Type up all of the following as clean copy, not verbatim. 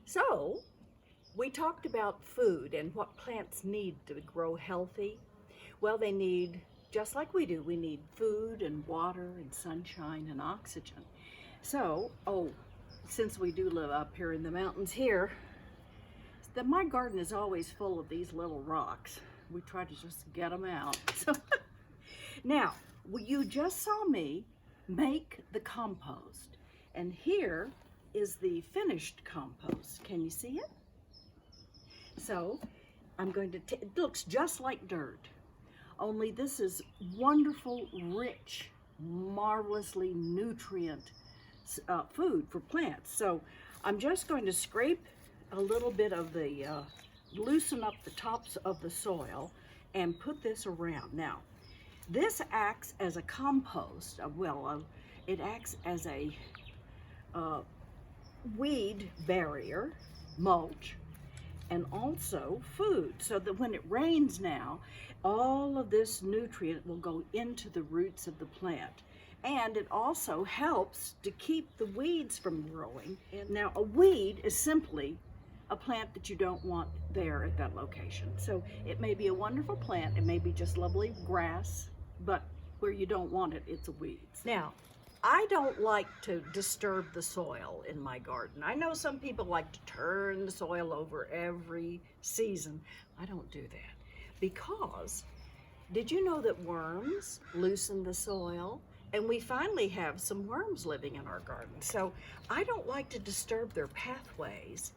So, we talked about food and what plants need to grow healthy. Well, they need, just like we need food and water and sunshine and oxygen. So, since we do live up here in the mountains here, my garden is always full of these little rocks. We try to just get them out. So, now, you just saw me make the compost, and here is the finished compost. Can you see it? So I'm going to, it looks just like dirt, only this is wonderful, rich, marvelously nutrient food for plants. So I'm just going to scrape a little bit of the, loosen up the tops of the soil and put this around. Now, this acts as a compost, it acts as a weed barrier, mulch, and also food, so that when it rains now, all of this nutrient will go into the roots of the plant. And it also helps to keep the weeds from growing. And now, a weed is simply a plant that you don't want there at that location. So it may be a wonderful plant, it may be just lovely grass, but where you don't want it, it's a weed. Now, I don't like to disturb the soil in my garden. I know some people like to turn the soil over every season. I don't do that because did you know that worms loosen the soil? And we finally have some worms living in our garden. So I don't like to disturb their pathways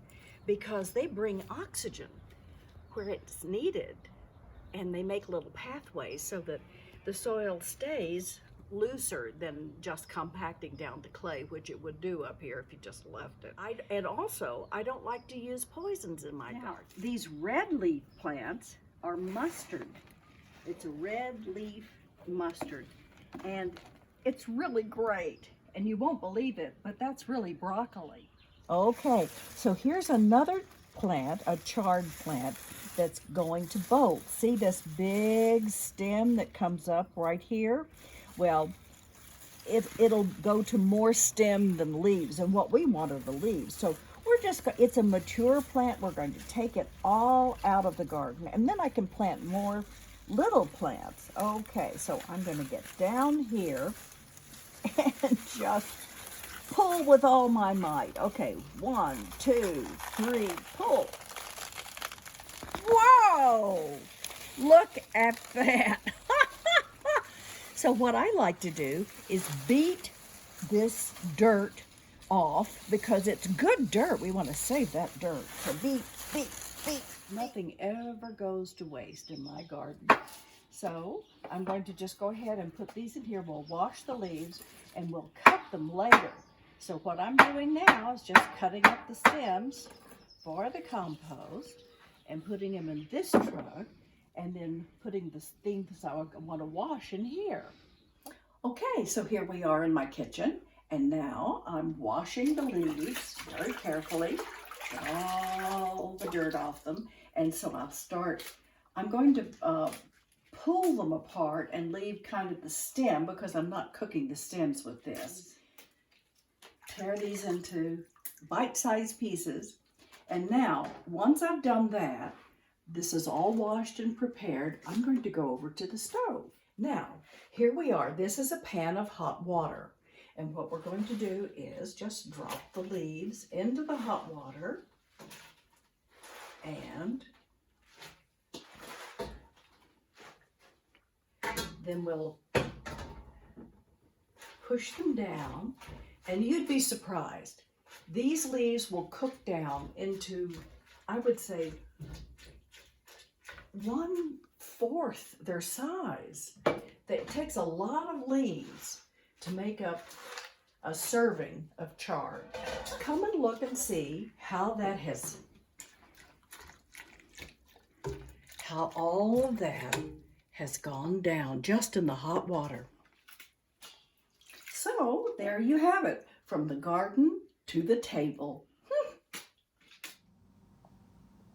because they bring oxygen where it's needed, and they make little pathways so that the soil stays looser than just compacting down to clay, which it would do up here if you just left it. And also, I don't like to use poisons in my garden. These red leaf plants are mustard. It's a red leaf mustard, and it's really great. And you won't believe it, but that's really broccoli. Okay, so here's another plant, a chard plant, that's going to bolt. See this big stem that comes up right here? Well, it'll go to more stem than leaves, and what we want are the leaves. So it's a mature plant. We're going to take it all out of the garden, and then I can plant more little plants. Okay, so I'm going to get down here and just pull with all my might. Okay, 1, 2, 3, pull. Whoa! Look at that. So what I like to do is beat this dirt off because it's good dirt. We want to save that dirt. So beat, beat, beat. Nothing ever goes to waste in my garden. So I'm going to just go ahead and put these in here. We'll wash the leaves and we'll cut them later. So what I'm doing now is just cutting up the stems for the compost and putting them in this truck, and then putting the things I want to wash in here. Okay, so here we are in my kitchen, and now I'm washing the leaves very carefully, get all the dirt off them. And so I'm going to pull them apart and leave kind of the stem, because I'm not cooking the stems with this. Tear these into bite-sized pieces. And now, once I've done that, this is all washed and prepared, I'm going to go over to the stove. Now, here we are. This is a pan of hot water. And what we're going to do is just drop the leaves into the hot water. And then we'll push them down. And you'd be surprised. These leaves will cook down into, I would say, 1/4 their size. It takes a lot of leaves to make up a serving of chard. Come and look and see how all of that has gone down just in the hot water. So there you have it, from the garden to the table.